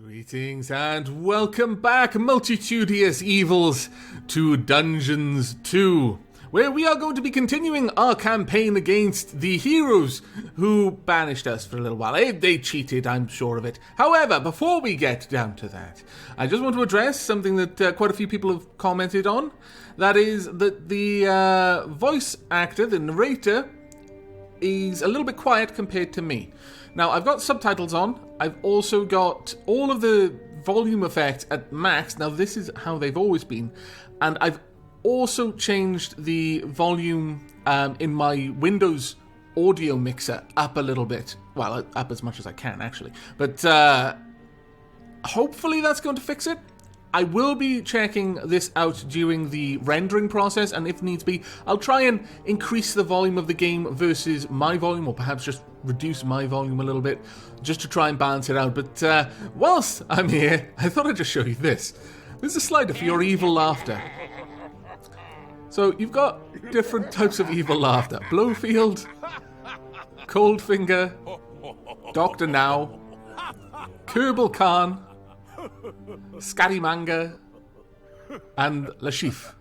Greetings and welcome back, multitudinous evils, to Dungeons 2, where we are going to be continuing our campaign against the heroes who banished us for a little while. They cheated, I'm sure of it. However, before we get down to that, I just want to address something that quite a few people have commented on. That is that the voice actor, the narrator, is a little bit quiet compared to me. Now, I've got subtitles on. I've also got all of the volume effects at max. Now, this is how they've always been. And I've also changed the volume in my Windows audio mixer up a little bit. Well, up as much as I can, actually. But hopefully that's going to fix it. I will be checking this out during the rendering process, and if needs be, I'll try and increase the volume of the game versus my volume, or perhaps just reduce my volume a little bit, just to try and balance it out. But whilst I'm here, I thought I'd just show you this. This is a slider for your evil laughter. So you've got different types of evil laughter. Blowfield, Coldfinger, Dr. Now, Kerbal Khan, Scaramanga, and Lashif.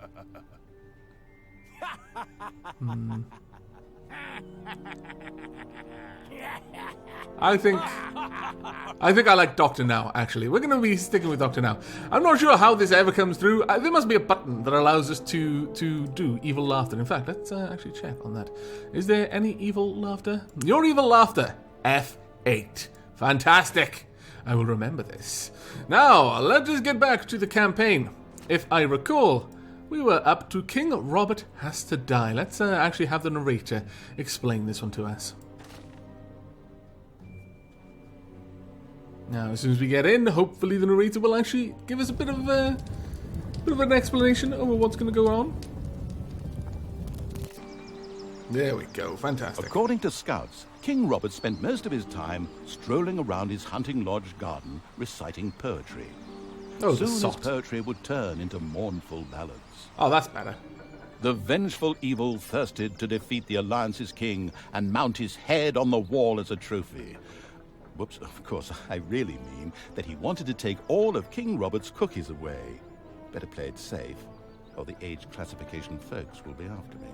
I think I like Dr. Now, actually. We're going to be sticking with Dr. Now. I'm not sure how this ever comes through. There must be a button that allows us to do evil laughter. In fact, let's actually check on that. Is there any evil laughter? Your evil laughter, F8. Fantastic. I will remember this. Now, let's just get back to the campaign. If I recall, we were up to King Robert Has to Die. Let's actually have the narrator explain this one to us. Now, as soon as we get in, hopefully the narrator will actually give us a bit of an explanation over what's going to go on. There we go. Fantastic. According to scouts, King Robert spent most of his time strolling around his hunting lodge garden reciting poetry. Soon his poetry would turn into mournful ballads. Oh, that's better. The vengeful evil thirsted to defeat the Alliance's king and mount his head on the wall as a trophy. Whoops, of course, I really mean that he wanted to take all of King Robert's cookies away. Better play it safe, or the age classification folks will be after me.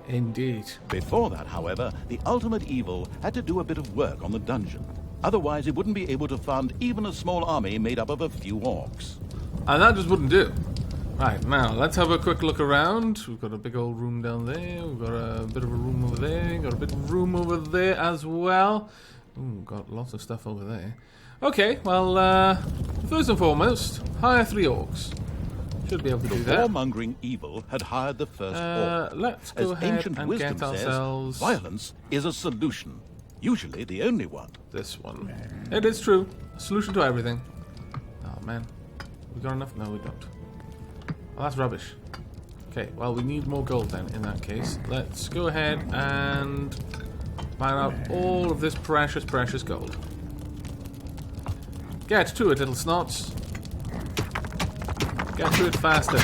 Indeed. Before that, however, the ultimate evil had to do a bit of work on the dungeon. Otherwise, he wouldn't be able to fund even a small army made up of a few orcs. And that just wouldn't do. Right, now, let's have a quick look around. We've got a big old room down there. We've got a bit of a room over there. Got a bit of room over there as well. Ooh, got lots of stuff over there. Okay, well, first and foremost, hire 3 orcs. Should be able to do that. The warmongering evil had hired the first orc. Let's go ahead and get ourselves... violence is a solution. Usually the only one. This one. It is true. A solution to everything. Oh, man. We got enough? No, we don't. Well, that's rubbish. Okay, well, we need more gold then, in that case. Let's go ahead and mine out all of this precious, precious gold. Get to it, little snots. Get to it faster.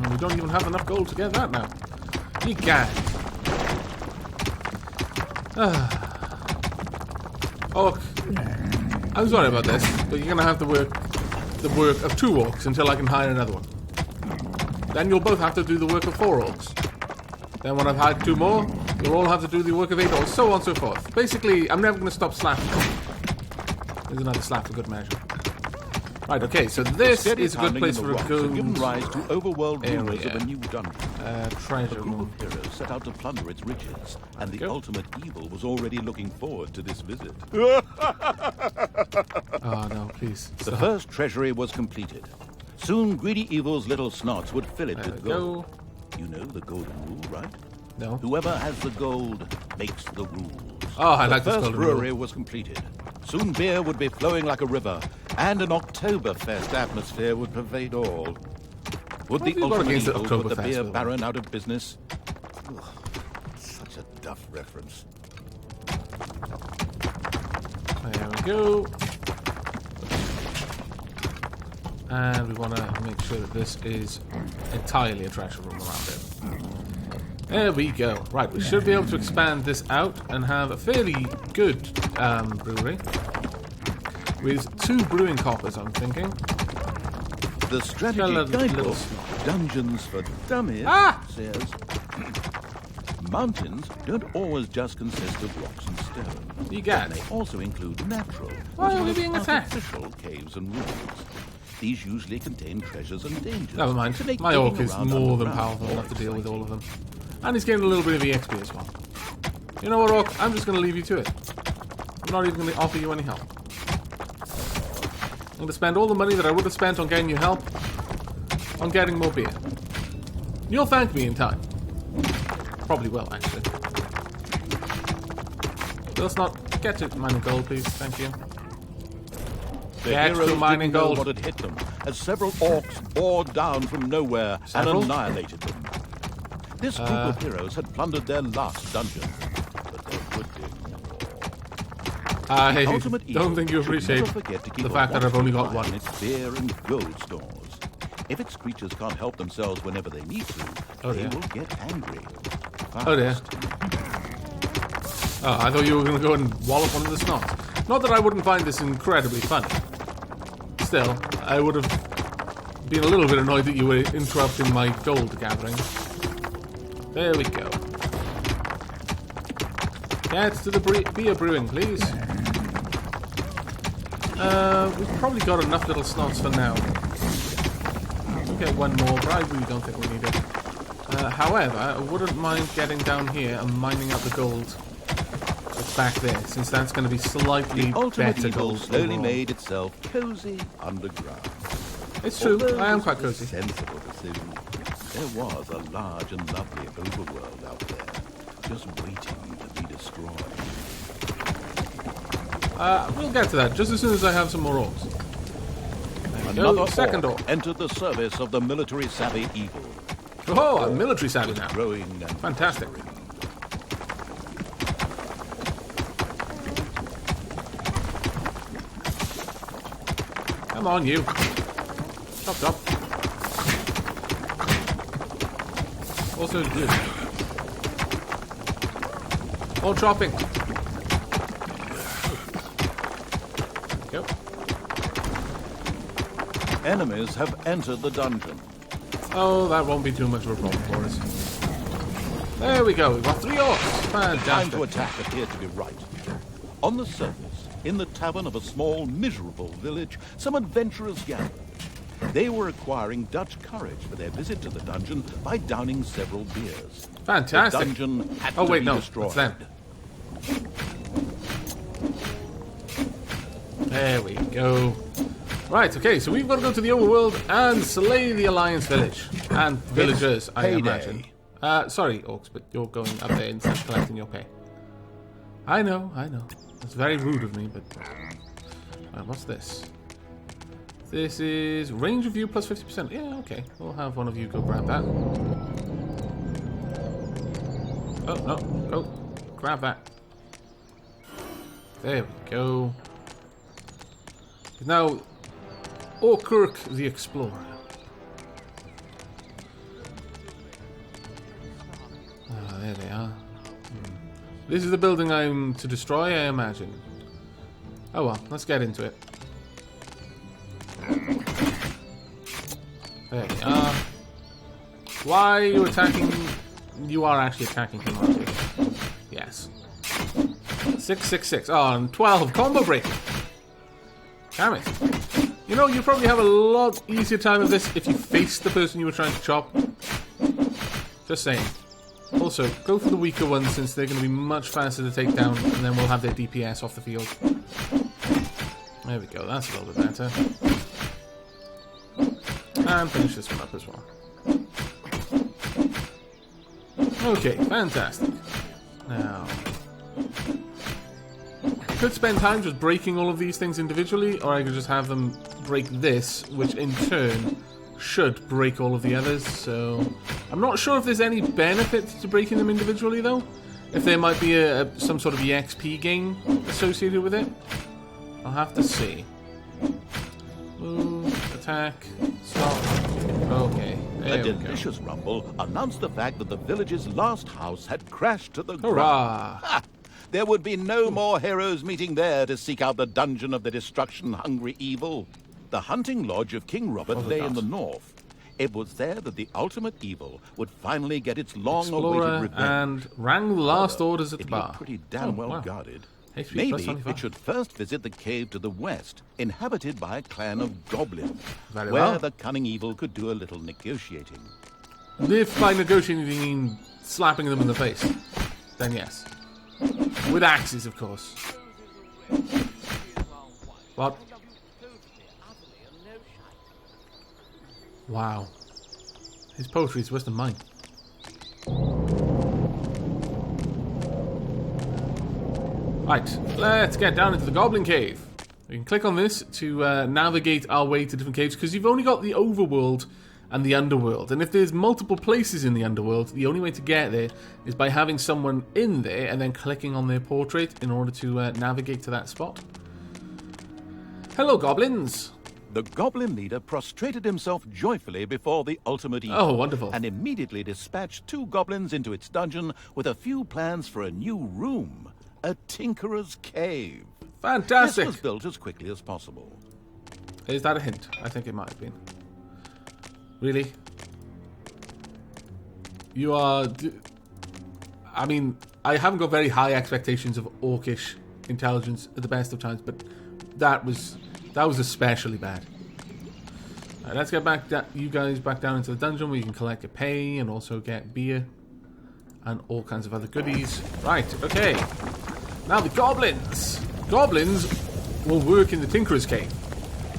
We don't even have enough gold to get that now. Egad. Orc. I'm sorry about this, but you're gonna have to work the work of 2 orcs until I can hire another one. Then you'll both have to do the work of 4 orcs. Then when I've hired 2 more, you'll all have to do the work of 8 orcs, so on and so forth. Basically, I'm never gonna stop slapping. There's another slap for good measure. Right, okay, so this is a good place for a good given rise to overworld rumors of a new dungeon. Treasure A group of heroes set out to plunder its riches, and the ultimate evil was already looking forward to this visit. Oh no, please. Stop. The first treasury was completed. Soon greedy evil's little snots would fill it with gold. You know the golden rule, right? No. Whoever has the gold makes the rules. Oh, I like this golden rule. The first brewery rule. was completed. Soon beer would be flowing like a river, and an Oktoberfest atmosphere would pervade all. Would the ultimate evil put the beer baron out of business? Ugh, such a duff reference. There we go. And we want to make sure that this is entirely a treasure room around it. There we go. Right, we should be able to expand this out and have a fairly good brewery. With 2 brewing coppers, I'm thinking. The strategy guidebook, Dungeons for Dummies, says mountains don't always just consist of rocks and stone. You got it. They also include natural, Why are we being attacked? artificial caves and ruins. These usually contain treasures and dangers. Never mind. My orc is more than powerful enough to deal with all of them. And he's getting a little bit of EXP as well. You know what, orc? I'm just going to leave you to it. I'm not even going to offer you any help. I'm going to spend all the money that I would have spent on getting you help on getting more beer. You'll thank me in time. Probably will, actually. Let's not get to mining gold, please. Thank you. The Get heroes to mining didn't know gold. what had hit them, as several orcs bore down from nowhere Several? and annihilated them. This group of heroes had plundered their last dungeon, but there would be more. I Ultimate evil don't think you should appreciate never forget to keep the a fact that I've only got watchful eye one. on its beer and gold stores. If its creatures can't help themselves whenever they need to, they dear. will get angry. Oh dear. Fast. Oh, I thought you were going to go and wallop one of the snots. Not that I wouldn't find this incredibly funny. Still, I would have been a little bit annoyed that you were interrupting my gold gathering. There we go. Get to the beer brewing, please. We've probably got enough little snots for now. We'll get one more, but I really don't think we need it. However, I wouldn't mind getting down here and mining out the gold that's back there, since that's going to be slightly Ultimate better evil gold. slowly overall. made itself cozy underground. It's true, Although I am this quite was a cozy. sensible decision. There was a large and lovely overworld out there, just waiting to be destroyed. We'll get to that just as soon as I have some more orcs. There we go. Another Second orc. entered the service of the military savvy evil. Oh, I'm military savvy now. Growing and Fantastic. Come on, you. Chop, chop. Also good. More chopping. There we go. enemies have entered the dungeon. Oh, that won't be too much of a problem for us. There we go. We've got 3 orcs. Time Fantastic. to attack appeared to be right. On the surface, in the tavern of a small, miserable village, some adventurers gathered. They were acquiring Dutch courage for their visit to the dungeon by downing several beers. Fantastic. The dungeon had Oh, to wait, be no. destroyed. It's them. There we go. Right, okay, so we've got to go to the overworld and slay the Alliance village. And villagers, I payday. imagine. Sorry, orcs, but you're going up there instead of collecting your pay. I know. It's very rude of me, but... what's this? This is range of view plus 50%. Yeah, okay. We'll have one of you go grab that. Oh, no. Go. Grab that. There we go. Now, Orkirk the Explorer. Ah, there they are. This is the building I'm to destroy, I imagine. Oh well, let's get into it. There we are. Why are you attacking? You are actually attacking him, aren't you? Yes. 666. Oh, and 12. Combo break. Damn it. You know, you probably have a lot easier time of this if you faced the person you were trying to chop. Just saying. Also, go for the weaker ones since they're going to be much faster to take down, and then we'll have their DPS off the field. There we go, that's a little bit better. And finish this one up as well. Okay, fantastic. Now, I could spend time just breaking all of these things individually, or I could just have them break this, which in turn should break all of the others, so... I'm not sure if there's any benefit to breaking them individually, though. If there might be some sort of EXP gain associated with it. I'll have to see. Move, attack, stop. Okay, there A we go. delicious rumble announced the fact that the village's last house had crashed to the ground. Hurrah! Ha! there would be no more heroes meeting there to seek out the dungeon of the destruction-hungry evil. The hunting lodge of King Robert lay in the north. It was there that the ultimate evil would finally get its long-awaited revenge. And rang the last orders at the bar. It looked pretty damn well guarded. HP Maybe it should first visit the cave to the west, inhabited by a clan of goblins, where the cunning evil could do a little negotiating. If by negotiating you mean slapping them in the face, then yes. With axes, of course. What? Wow. His poetry is worse than mine. Right, let's get down into the Goblin Cave. We can click on this to navigate our way to different caves, because you've only got the overworld and the underworld. And if there's multiple places in the underworld, the only way to get there is by having someone in there and then clicking on their portrait in order to navigate to that spot. Hello, goblins. The goblin leader prostrated himself joyfully before the ultimate evil. Oh, wonderful. And immediately dispatched 2 goblins into its dungeon with a few plans for a new room. A tinkerer's cave. Fantastic. This was built as quickly as possible. Is that a hint? I think it might have been. Really? You are... I mean, I haven't got very high expectations of orcish intelligence at the best of times, but that was especially bad. Alright, let's get back you guys back down into the dungeon where you can collect a pay and also get beer and all kinds of other goodies. Right, okay. Now the goblins. Goblins will work in the Tinkerer's Cave.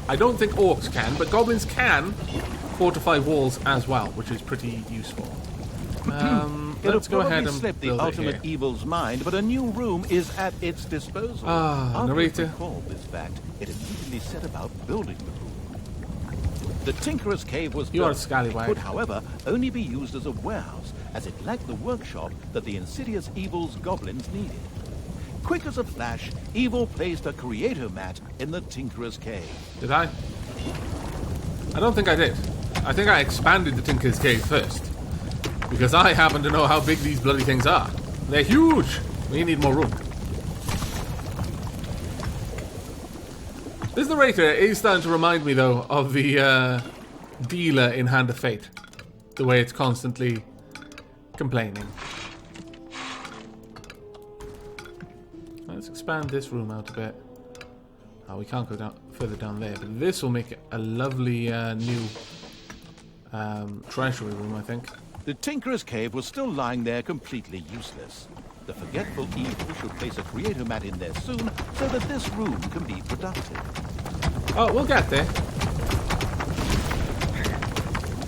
I don't think orcs can, but goblins can fortify walls as well, which is pretty useful. Let's go ahead and slip the build ultimate evil's mind, but a new room is at its disposal. Narrator. After it recalled this fact, it immediately set about building the room. The Tinkerer's Cave was built. a scallywag. It could, however, only be used as a warehouse, as it lacked the workshop that the insidious evil's goblins needed. Quick as a flash, Evil placed a creator mat in the Tinkerer's Cave. Did I? I don't think I did. I think I expanded the Tinkerer's Cave first. Because I happen to know how big these bloody things are. They're huge! We need more room. This narrator is starting to remind me, though, of the dealer in Hand of Fate. The way it's constantly complaining. Let's expand this room out a bit. Oh, we can't go further down there, but this will make it a lovely new treasury room, I think. The Tinkerer's Cave was still lying there completely useless. The forgetful evil should place a creator mat in there soon so that this room can be productive. Oh, we'll get there.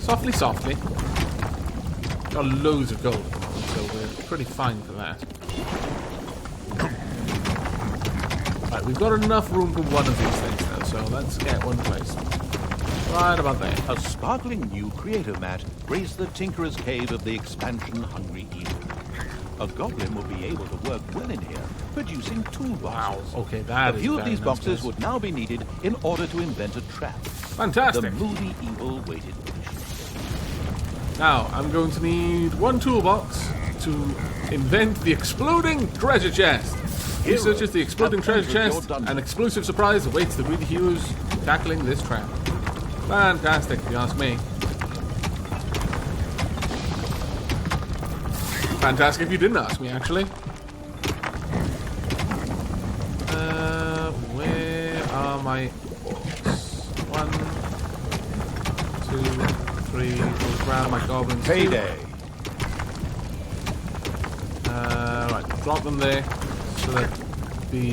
Softly, softly. Got loads of gold at the moment, so we're pretty fine for that. Right, we've got enough room for one of these things now, so let's get one placed. Right about there. A sparkling new creator mat graced the Tinkerer's Cave of the expansion-hungry evil. A goblin will be able to work well in here, producing toolboxes. Wow, okay, that is a few of these nice boxes place. would now be needed in order to invent a trap. Fantastic. The moody evil waited patiently. Now, I'm going to need one toolbox to invent the exploding treasure chest. Researches the exploding treasure chest. An explosive surprise awaits the greedy heroes tackling this trap. Fantastic, if you ask me. Fantastic if you didn't ask me, actually. Where are my orcs? 1, 2, 3. We'll grab my goblins. Payday. Right, drop them there so that the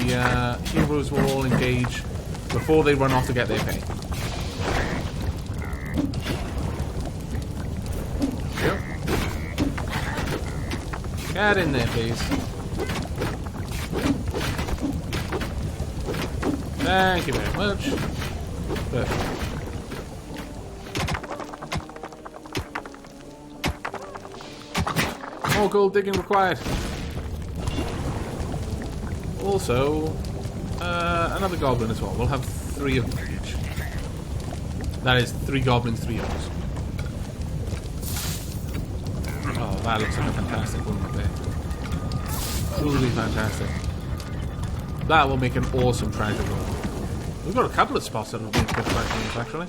heroes will all engage before they run off to get their pay. Get in there, please. Thank you very much. Perfect. More gold digging required. Also, another goblin as well. We'll have 3 of them each. That is 3 goblins, 3 others. Oh, that looks like a fantastic one right there. Absolutely fantastic. That will make an awesome treasure room. We've got a couple of spots that will make good treasure rooms, actually.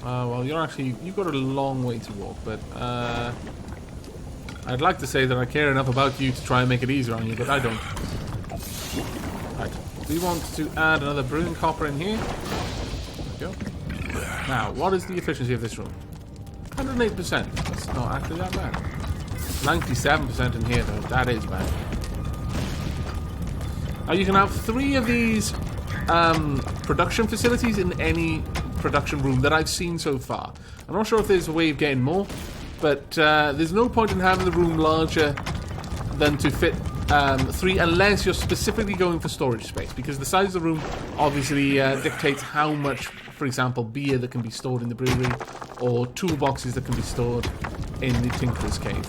Well, you've got a long way to walk, but I'd like to say that I care enough about you to try and make it easier on you, but I don't. Right, we want to add another brewing copper in here. There we go. Now, what is the efficiency of this room? 108%. That's not actually that bad. 97% in here, though. That is bad. Now, you can have 3 of these production facilities in any production room that I've seen so far. I'm not sure if there's a way of getting more, but there's no point in having the room larger than to fit 3 unless you're specifically going for storage space, because the size of the room obviously dictates how much, for example, beer that can be stored in the brewery or toolboxes that can be stored in the Tinkerer's Cave.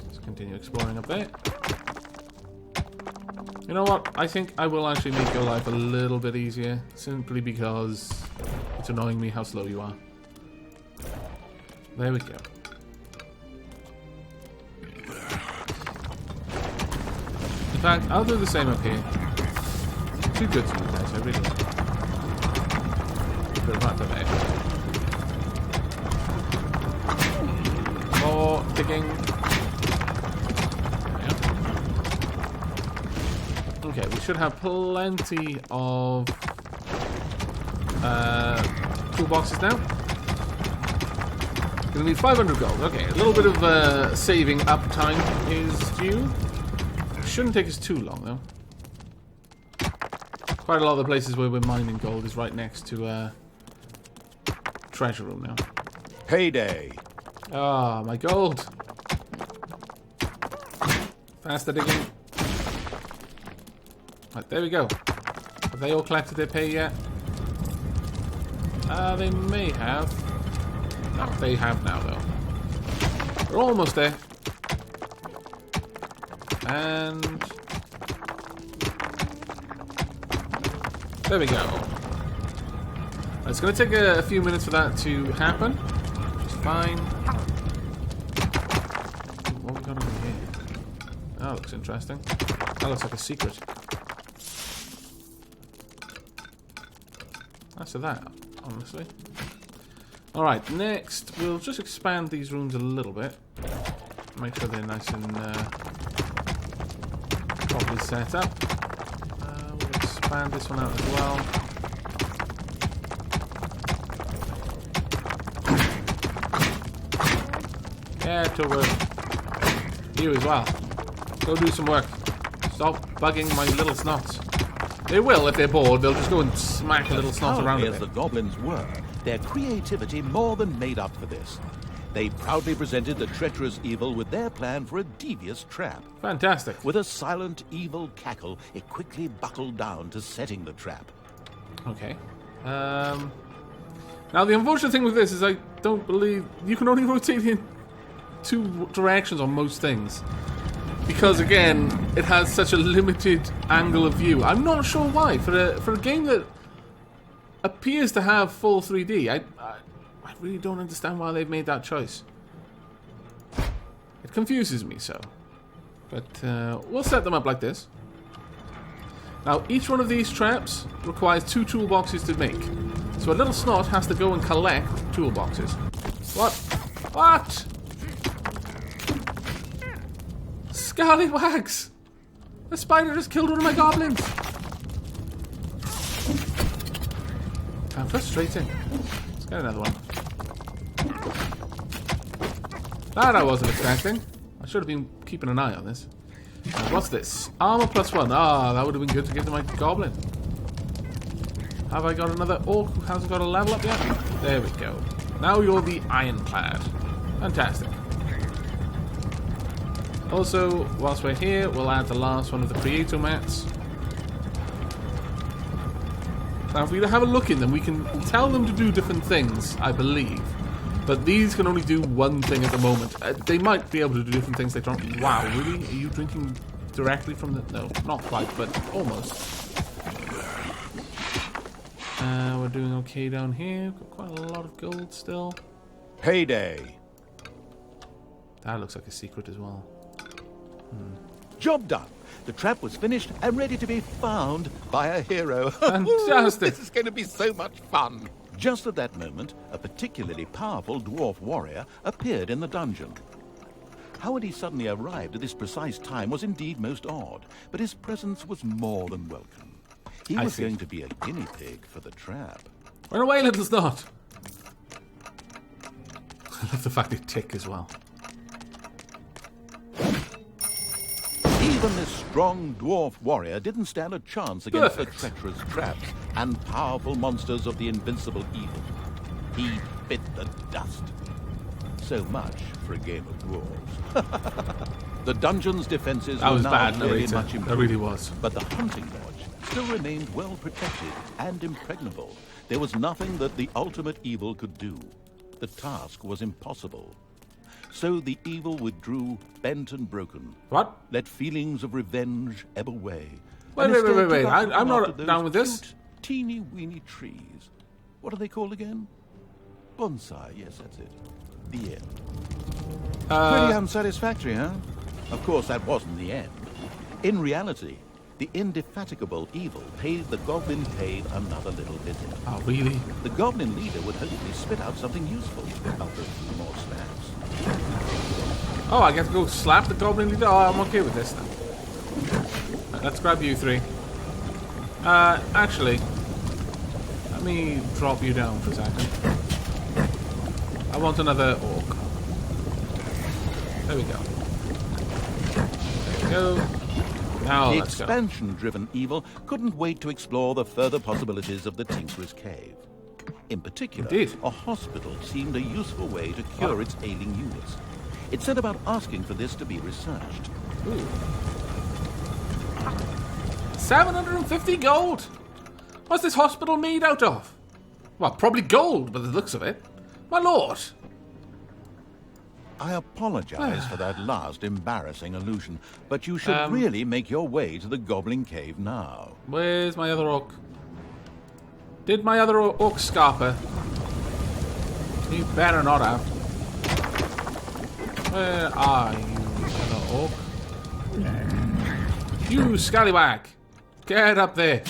Let's continue exploring up there. You know what? I think I will actually make your life a little bit easier, simply because it's annoying me how slow you are. There we go. In fact, I'll do the same up here. Too good to you guys, I really am. Put it right there. More digging. Okay, we should have plenty of toolboxes now. Gonna need 500 gold. Okay, a little bit of saving up time is due. Shouldn't take us too long, though. Quite a lot of the places where we're mining gold is right next to treasure room now. Payday! Ah, my gold. Faster digging. Right, there we go. Have they all collected their pay yet? They may have. No, they have now, though. We're almost there. And there we go. It's going to take a few minutes for that to happen, which is fine. What have we got over here? That looks interesting. That looks like a secret. That's that, honestly. Alright, next we'll just expand these rooms a little bit. Make sure they're nice and properly set up. We'll expand this one out as well. Yeah, to work. You as well. Go do some work. Stop bugging my little snots. They will if they're bored. They'll just go and smack a little snot around a As bit. the goblins were, their creativity more than made up for this. They proudly presented the treacherous evil with their plan for a devious trap. Fantastic. With a silent, evil cackle, it quickly buckled down to setting the trap. Okay. Now the unfortunate thing with this is I don't believe you can only rotate in 2 directions on most things. Because again, it has such a limited angle of view. I'm not sure why. For a game that appears to have full 3D, I really don't understand why they've made that choice. It confuses me so. But we'll set them up like this. Now, each one of these traps requires 2 toolboxes to make. So a little snot has to go and collect toolboxes. What? What? Scallywags! The spider just killed one of my goblins! How frustrating. Let's get another one. That I wasn't expecting. I should have been keeping an eye on this. What's this? Armor +1. Ah, that would have been good to give to my goblin. Have I got another orc who hasn't got a level up yet? There we go. Now you're the ironclad. Fantastic. Also, whilst we're here, we'll add the last one of the creator mats. Now, if we have a look in them, we can tell them to do different things, I believe. But these can only do one thing at the moment. They might be able to do different things later on. Wow, really? Are you drinking directly from the... No, not quite, but almost. We're doing okay down here. Got quite a lot of gold still. Payday. That looks like a secret as well. Job done. The trap was finished and ready to be found by a hero. Fantastic. This is going to be so much fun. Just at that moment, a particularly powerful dwarf warrior appeared in the dungeon. How had he suddenly arrived at this precise time was indeed most odd, but his presence was more than welcome. He was going to be a guinea pig for the trap. Run away, little snot! I love the fact they tick as well. Even this strong dwarf warrior didn't stand a chance against the treacherous traps and powerful monsters of the invincible evil. He bit the dust. So much for a game of dwarves. The dungeon's defenses were now very much improved. That really was. But the hunting lodge still remained well protected and impregnable. There was nothing that the ultimate evil could do. The task was impossible. So the evil withdrew, bent and broken. What? Let feelings of revenge ebb away. Wait. I'm not down with this. Teeny weeny trees. What are they called again? Bonsai, yes, that's it. The end. Pretty unsatisfactory, huh? Of course, that wasn't the end. In reality, the indefatigable evil paid the Goblin Cave another little visit. Oh, really? The Goblin leader would hopefully spit out something useful after a few more snaps. Oh, I get to go slap the Goblin leader? Oh, I'm okay with this then. Right, let's grab you three. Actually, let me drop you down for a second. I want another orc. There we go. There we go. Now the let's go. expansion-driven evil couldn't wait to explore the further possibilities of the Tinkerer's Cave. In particular, a hospital seemed a useful way to cure its ailing units. It set about asking for this to be researched. Ooh. 750 gold! What's this hospital made out of? Well, probably gold by the looks of it. My lord! I apologize for that last embarrassing allusion, but you should really make your way to the Goblin Cave now. Where's my other orc? Did my other orc scarper? You better not have. Where are you, other orc? You scallywag! Get up there!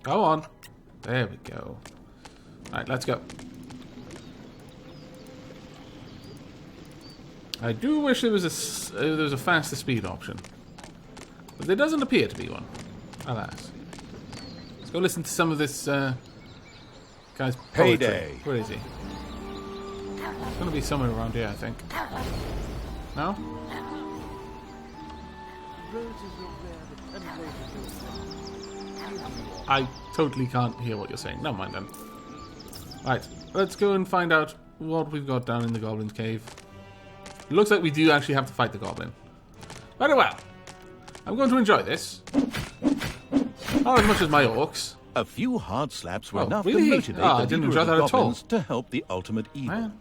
Go on. There we go. Alright, let's go. I do wish there was a faster speed option, but there doesn't appear to be one. Alas. Let's go listen to some of this guy's poetry. Payday. Where is he? It's going to be somewhere around here, I think. No? I totally can't hear what you're saying. Never mind then. Right, let's go and find out what we've got down in the Goblin's Cave. It looks like we do actually have to fight the Goblin. Very well. I'm going to enjoy this. Not as much as my orcs. A few hard slaps were enough really? to motivate I the didn't leader enjoy of that the at all. goblins to help the ultimate evil. Man.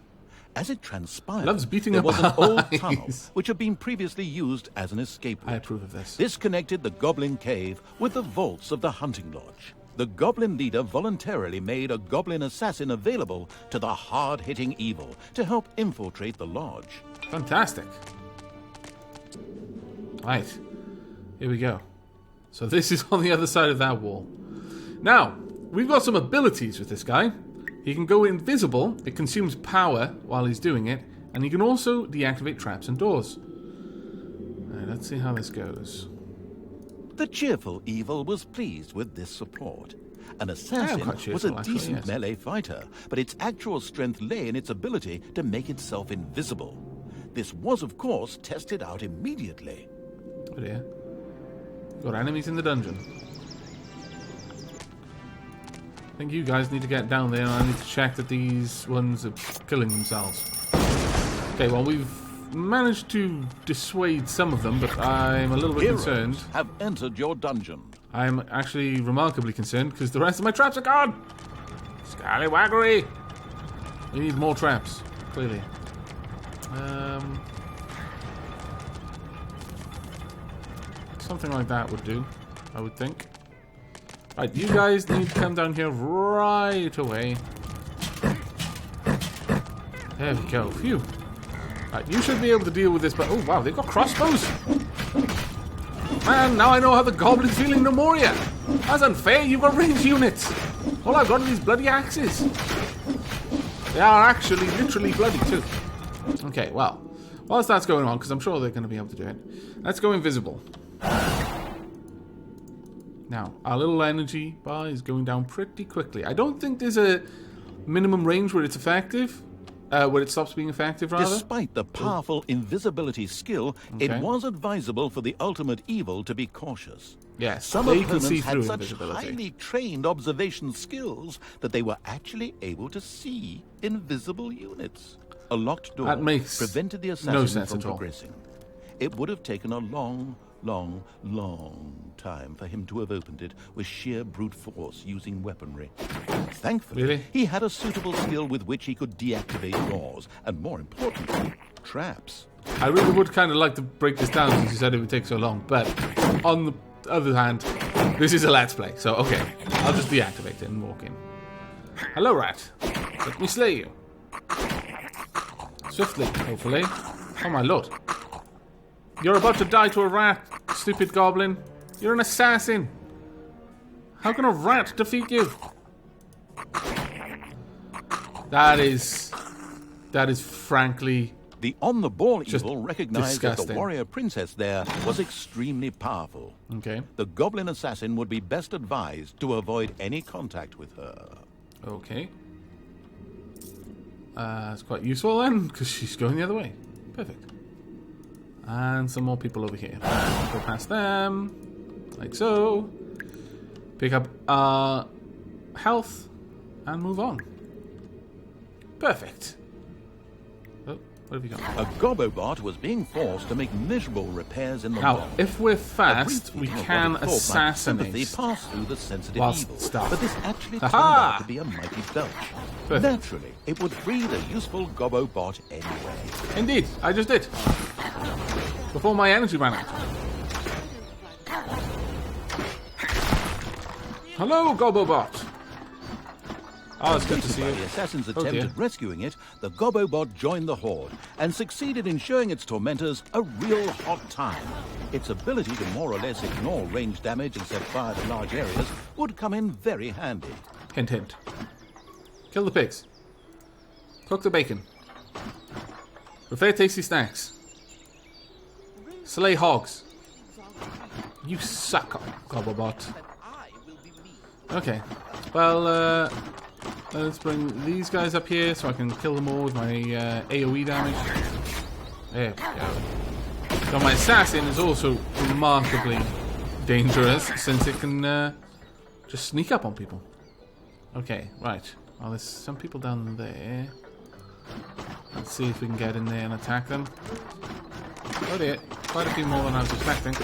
As it transpired, Loves beating there up was an old eyes. tunnel which had been previously used as an escape route. I approve of this. This connected the Goblin Cave with the vaults of the hunting lodge. The Goblin leader voluntarily made a Goblin assassin available to the hard-hitting evil to help infiltrate the lodge. Fantastic. Right. Here we go. So this is on the other side of that wall. Now, we've got some abilities with this guy. He can go invisible. It consumes power while he's doing it. And he can also deactivate traps and doors. Right, let's see how this goes. The cheerful evil was pleased with this support. An assassin was a decent melee fighter, but its actual strength lay in its ability to make itself invisible. This was, of course, tested out immediately. Oh dear. Got enemies in the dungeon. I think you guys need to get down there and I need to check that these ones are killing themselves. Okay, well, we've managed to dissuade some of them, but I'm a little bit concerned. Have entered your dungeon. I'm actually remarkably concerned because the rest of my traps are gone. Scallywaggery! We need more traps, clearly. Something like that would do, I would think. Right, you guys need to come down here right away. There we go. Phew. Right, you should be able to deal with this, but oh wow, they've got crossbows. Man, now I know how the goblins feel in Nemoria. That's unfair. You've got range units. All I've got are these bloody axes. They are actually literally bloody too. Okay, well, whilst that's going on, because I'm sure they're going to be able to do it, let's go invisible. Now, our little energy bar is going down pretty quickly. I don't think there's a minimum range where it's effective. Where it stops being effective, rather. Despite the powerful invisibility skill, it was advisable for the ultimate evil to be cautious. Yes, some they opponents can see had through such invisibility. highly trained observation skills that they were actually able to see invisible units. A locked door That makes prevented the no assassin sense from at all. progressing. It would have taken a long time for him to have opened it with sheer brute force using weaponry. Thankfully, Really? he had a suitable skill with which he could deactivate doors, and more importantly, traps. I really would kind of like to break this down since you said it would take so long, but on the other hand, this is a Let's Play, so okay, I'll just deactivate it and walk in. Hello, rat. Let me slay you. Swiftly, hopefully. Oh my lord. You're about to die to a rat, stupid goblin. You're an assassin. How can a rat defeat you? That is frankly The on-the-ball just evil recognized that the disgusting. warrior princess there was extremely powerful. okay. The goblin assassin would be best advised to avoid any contact with her. Okay. It's quite useful then, because she's going the other way. Perfect. And some more people over here. Go past them, like so. Pick up our health and move on. Perfect. Oh, what have we got? A Gobobot was being forced to make miserable repairs in the Now, wall. if we're A fast, brief we feeling of can what it thought might assassinate. sympathy pass through the sensitive whilst evil, stuff. but this actually turned Ha-ha! out to be a mighty belch. Perfect. Naturally, it would free the useful Gobobot anyway. Indeed, I just did. Before my energy ran out. Hello, Gobobot. Oh, it's good to see By you. the assassin's Oh, attempt dear. at rescuing it, the Gobobot joined the horde and succeeded in showing its tormentors a real hot time. Its ability to more or less ignore range damage and set fire to large areas would come in very handy. Hint, hint. Kill the pigs. Cook the bacon. Prepare tasty snacks. Slay hogs. You suck, Gobobot. Okay. Well, let's bring these guys up here so I can kill them all with my AoE damage. There we go. So my assassin is also remarkably dangerous since it can just sneak up on people. Okay, right. Well, there's some people down there. Let's see if we can get in there and attack them. Oh dear, quite a few more than I was expecting.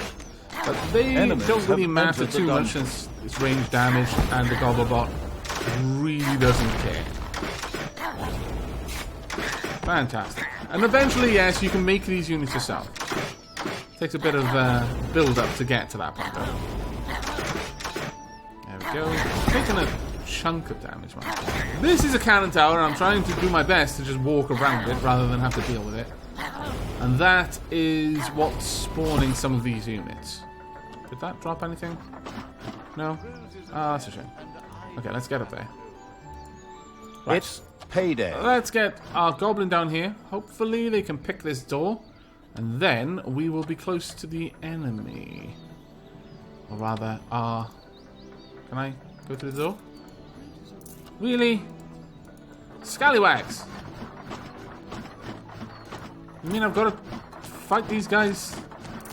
But they Enemies don't really have matter entered the too much dungeon. since it's range damage and the Gobobot really doesn't care. Fantastic. And eventually, yes, you can make these units yourself. Takes a bit of build-up to get to that point, though. There we go. Taking a chunk of damage, man. This is a cannon tower, and I'm trying to do my best to just walk around it rather than have to deal with it. And that is what's spawning some of these units. Did that drop anything? No? Ah, that's a shame. Okay, let's get up there. Right. It's payday. Let's get our goblin down here. Hopefully they can pick this door. And then we will be close to the enemy. Or rather, Can I go through the door? Really? Scallywags! You mean I've got to fight these guys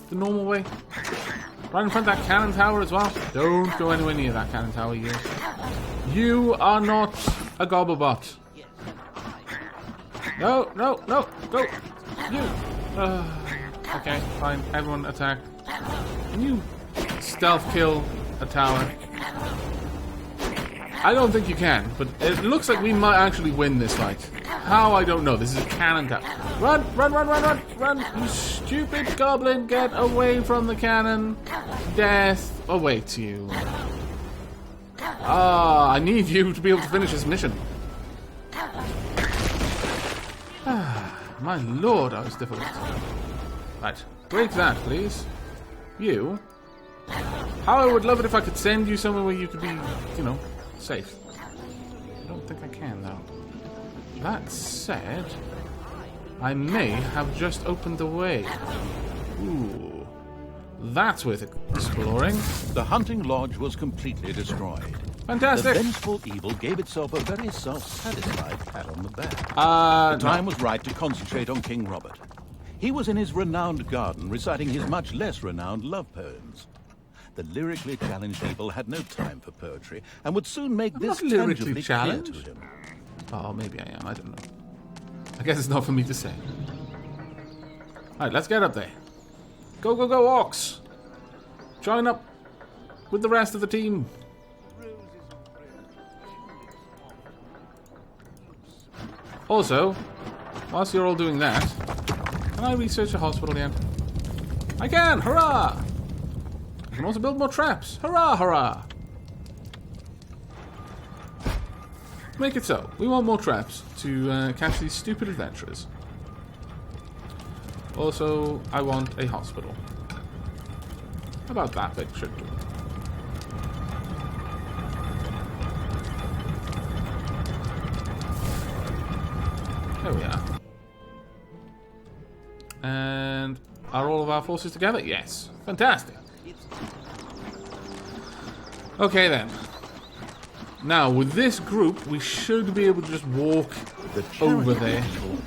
the normal way? Right in front of that cannon tower as well? Don't go anywhere near that cannon tower, you. You are not a Gobobot. No, no, no, go! You! Okay, fine. Everyone attack. Can you stealth kill a tower? I don't think you can, but it looks like we might actually win this fight. How, I don't know. This is a cannon tap. Run, run, run, run, run, run, you stupid goblin. Get away from the cannon. Death awaits you. Ah, I need you to be able to finish this mission. My lord, that was difficult. Right, break that, please. You. How I would love it if I could send you somewhere where you could be, you know, safe. I don't think I can, though. That said, I may have just opened the way. Ooh. That's worth exploring. The hunting lodge was completely destroyed. Fantastic. The vengeful evil gave itself a very self-satisfied pat on the back. The time was right to concentrate on King Robert. He was in his renowned garden reciting his much less renowned love poems. The lyrically challenged evil had no time for poetry and would soon make this tangibly clear to him. Oh, maybe I am. I don't know. I guess it's not for me to say. Alright, let's get up there. Go, go, go, orcs! Join up with the rest of the team. Also, whilst you're all doing that, can I research a hospital yet? I can! Hurrah! I can also build more traps. Hurrah, hurrah! Make it so. We want more traps to catch these stupid adventurers. Also, I want a hospital. About that big should do. There we are. And are all of our forces together? Yes. Fantastic. Okay then. Now, with this group, we should be able to just walk over there.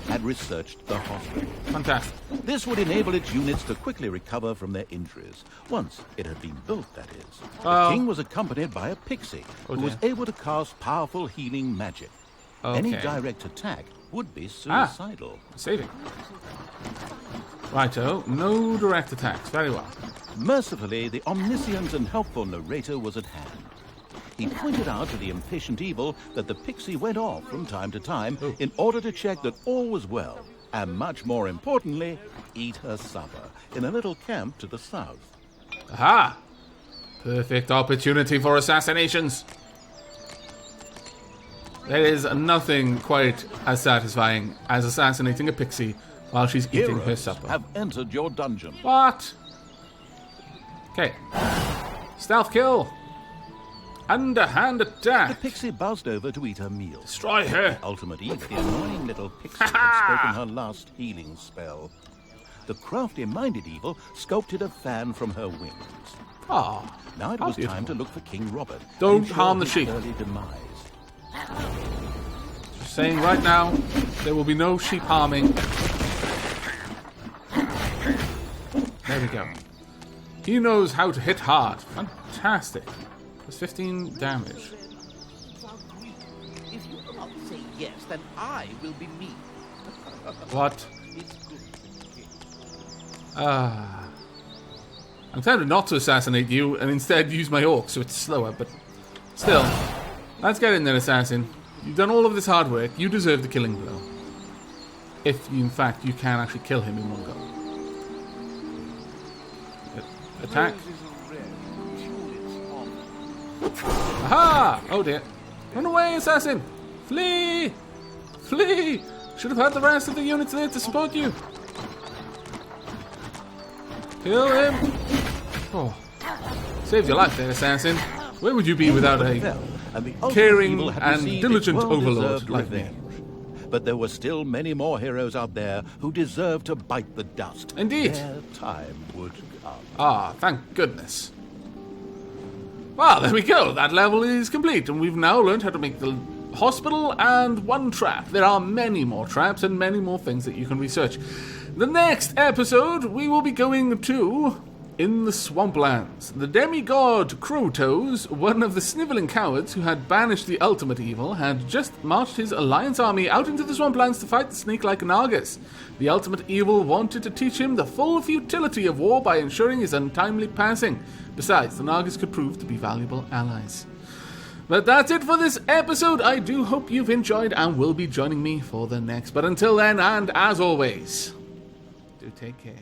Had researched the hospital. Fantastic. This would enable its units to quickly recover from their injuries. Once it had been built, that is. The king was accompanied by a pixie who was able to cast powerful healing magic. Okay. Any direct attack would be suicidal. Saving. Righto, no direct attacks. Very well. Mercifully, the omniscient and helpful narrator was at hand. He pointed out to the impatient evil that the pixie went off from time to time in order to check that all was well, and much more importantly, eat her supper in a little camp to the south. Aha! Perfect opportunity for assassinations. There is nothing quite as satisfying as assassinating a pixie while she's eating her supper. Have entered your dungeon. What? Okay. Stealth kill. Underhand attack. The pixie buzzed over to eat her meal. Destroy her. The ultimate evil, the annoying little pixie had spoken her last healing spell. The crafty-minded evil sculpted a fan from her wings. Ah. Now it was time to look for King Robert. Don't harm the sheep. Early demise. Just saying right now, there will be no sheep harming. There we go. He knows how to hit hard. Fantastic. That's 15 damage. If you will not say yes, then I will be me. What? I'm tempted not to assassinate you and instead use my orc so it's slower, but still. Let's get in there, assassin. You've done all of this hard work. You deserve the killing blow. If, in fact, you can actually kill him in one go. Attack. Aha! Oh dear. Run away, assassin! Flee! Flee! Should have had the rest of the units there to support you. Kill him! Oh. Saved your life there, assassin. Where would you be without a caring and diligent overlord like me? But there were still many more heroes out there who deserved to bite the dust. Indeed. Their time would come. Ah, thank goodness. Well, there we go. That level is complete, and we've now learned how to make the hospital and one trap. There are many more traps and many more things that you can research. The next episode, we will be going to in the Swamplands. The demigod Crowtoes, one of the sniveling cowards who had banished the ultimate evil, had just marched his alliance army out into the Swamplands to fight the snake-like Nagas. The ultimate evil wanted to teach him the full futility of war by ensuring his untimely passing. Besides, the Nagas could prove to be valuable allies. But that's it for this episode. I do hope you've enjoyed and will be joining me for the next. But until then, and as always, do take care.